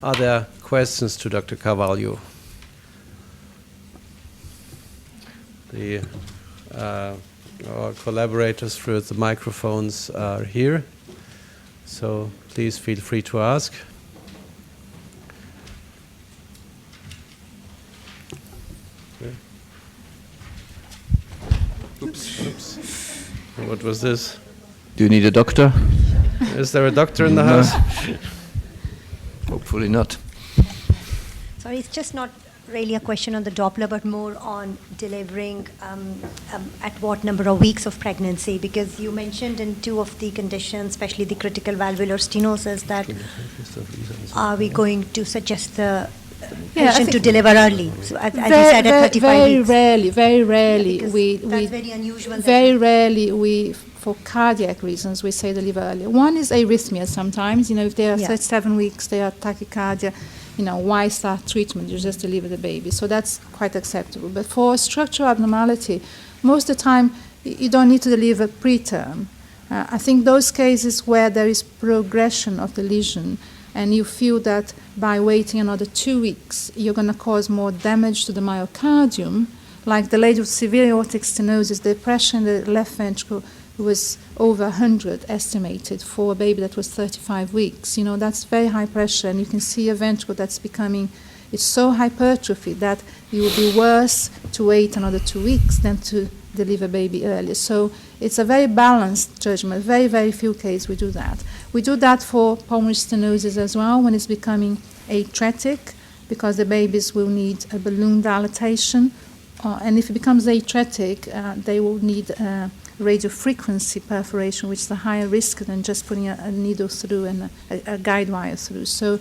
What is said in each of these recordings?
Are there questions to Dr. Carvalho? Our collaborators through the microphones are here, so please feel free to ask. Oops. What was this? Do you need a doctor? Is there a doctor in the house? Hopefully not. Sorry, it's just not really a question on the Doppler, but more on delivering at what number of weeks of pregnancy, because you mentioned in two of the conditions, especially the critical valvular stenosis, that are we going to suggest the patient to deliver early? So as you said, at 35 weeks. Very rarely. That's very unusual. Very rarely for cardiac reasons, we say deliver early. One is arrhythmia sometimes. If they are 37 weeks, they are tachycardia. Why start treatment? You just deliver the baby. So that's quite acceptable. But for structural abnormality, most of the time, you don't need to deliver preterm. I think those cases where there is progression of the lesion and you feel that by waiting another 2 weeks, you're going to cause more damage to the myocardium, like the lady with severe aortic stenosis, the pressure in the left ventricle was over 100 estimated for a baby that was 35 weeks. That's very high pressure, and you can see a ventricle that's it's so hypertrophy that it would be worse to wait another 2 weeks than to deliver baby earlier. So it's a very balanced judgment. Very, very few cases we do that. We do that for pulmonary stenosis as well when it's becoming atretic, because the babies will need a balloon dilatation, and if it becomes atretic, they will need radiofrequency perforation, which is a higher risk than just putting a needle through and a guide wire through. So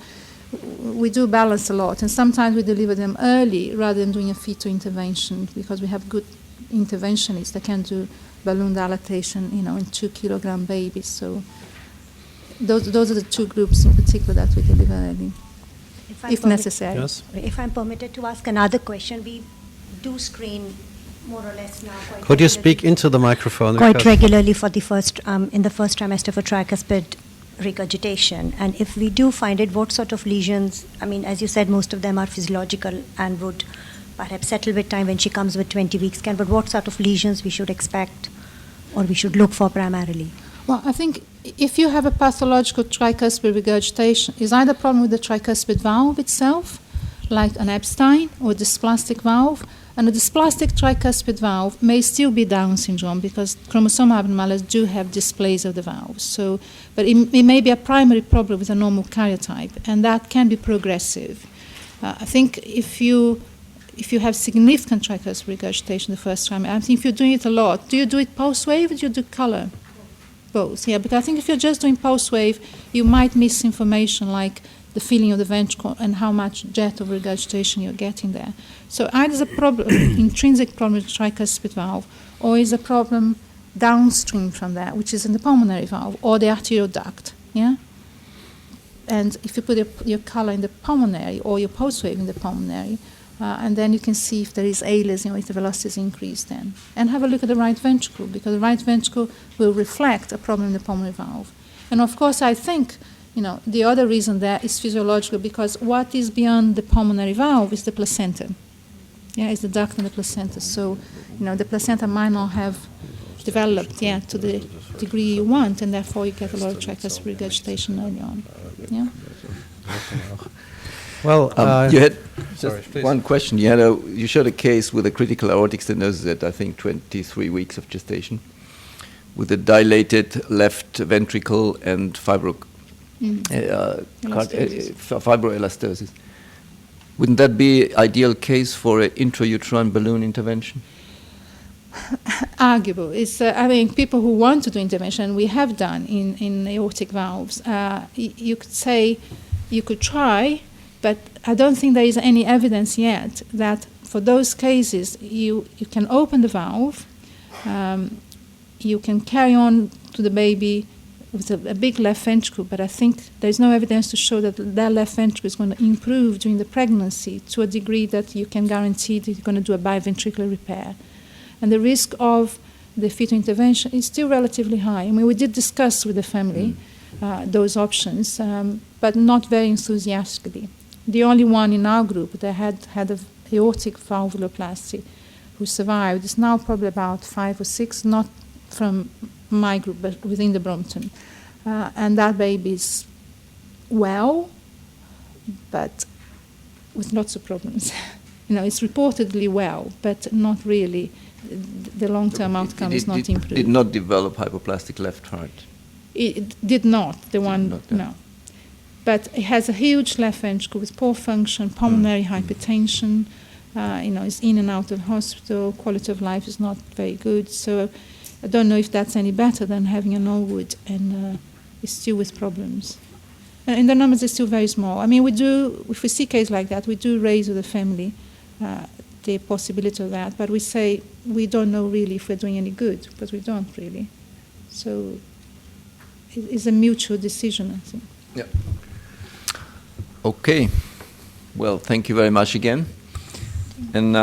we do balance a lot, and sometimes we deliver them early rather than doing a fetal intervention, because we have good interventionists that can do balloon dilatation, in 2 kilogram babies. So those are the two groups in particular that we deliver early, if necessary. Yes. If I'm permitted to ask another question, we do screen more or less now. Could you speak into the microphone? Quite regularly for the first in the first trimester for tricuspid regurgitation, and if we do find it, what sort of lesions? As you said, most of them are physiological and would perhaps settle with time when she comes with 20 weeks scan. But what sort of lesions we should expect, or we should look for primarily? Well, I think if you have a pathological tricuspid regurgitation, it's either a problem with the tricuspid valve itself, like an Epstein or dysplastic valve. And a dysplastic tricuspid valve may still be Down syndrome, because chromosomal abnormalities do have dysplasia of the valves. So, but it may be a primary problem with a normal karyotype, and that can be progressive. I think if you have significant tricuspid regurgitation the first time, I think if you're doing it a lot, do you do it pulse wave or do you do color? Both, yeah. Because I think if you're just doing pulse wave, you might miss information like the feeling of the ventricle and how much jet of regurgitation you're getting there. So either is a problem, intrinsic problem with the tricuspid valve, or is a problem downstream from that, which is in the pulmonary valve or the arterial duct. Yeah. And if you put your color in the pulmonary or your pulse wave in the pulmonary, and then you can see if there is ALIS, if the velocity is increased then. And have a look at the right ventricle, because the right ventricle will reflect a problem in the pulmonary valve. And of course, I think the other reason there is physiological, because what is beyond the pulmonary valve is the placenta. Yeah, it's the duct and the placenta. So, the placenta might not have developed to the degree you want, and therefore you get a lot of tricuspid regurgitation early on. Yeah. Well, you had sorry, one question. You showed a case with a critical aortic stenosis at, I think, 23 weeks of gestation, with a dilated left ventricle and fibroelastosis. Wouldn't that be ideal case for an intrauterine balloon intervention? Arguable. It's people who want to do intervention, we have done in aortic valves. You could say you could try, but I don't think there is any evidence yet that for those cases you can open the valve, you can carry on to the baby with a big left ventricle, but I think there's no evidence to show that left ventricle is going to improve during the pregnancy to a degree that you can guarantee that you're going to do a biventricular repair. And the risk of the fetal intervention is still relatively high. We did discuss with the family those options, but not very enthusiastically. The only one in our group that had an aortic valvuloplasty who survived is now probably about 5 or 6, not from my group, but within the Brompton. And that baby is well, but with lots of problems. It's reportedly well, but not really. The long-term outcome is not improved. Did not develop hypoplastic left heart. It did not. No. But it has a huge left ventricle with poor function, pulmonary hypertension. It's in and out of hospital. Quality of life is not very good. So I don't know if that's any better than having an Allwood and it's still with problems. And the numbers are still very small. I mean, if we see a case like that, we do raise with the family the possibility of that, but we say we don't know really if we're doing any good, because we don't really. So it's a mutual decision, I think. Yeah. Okay. Well, thank you very much again. And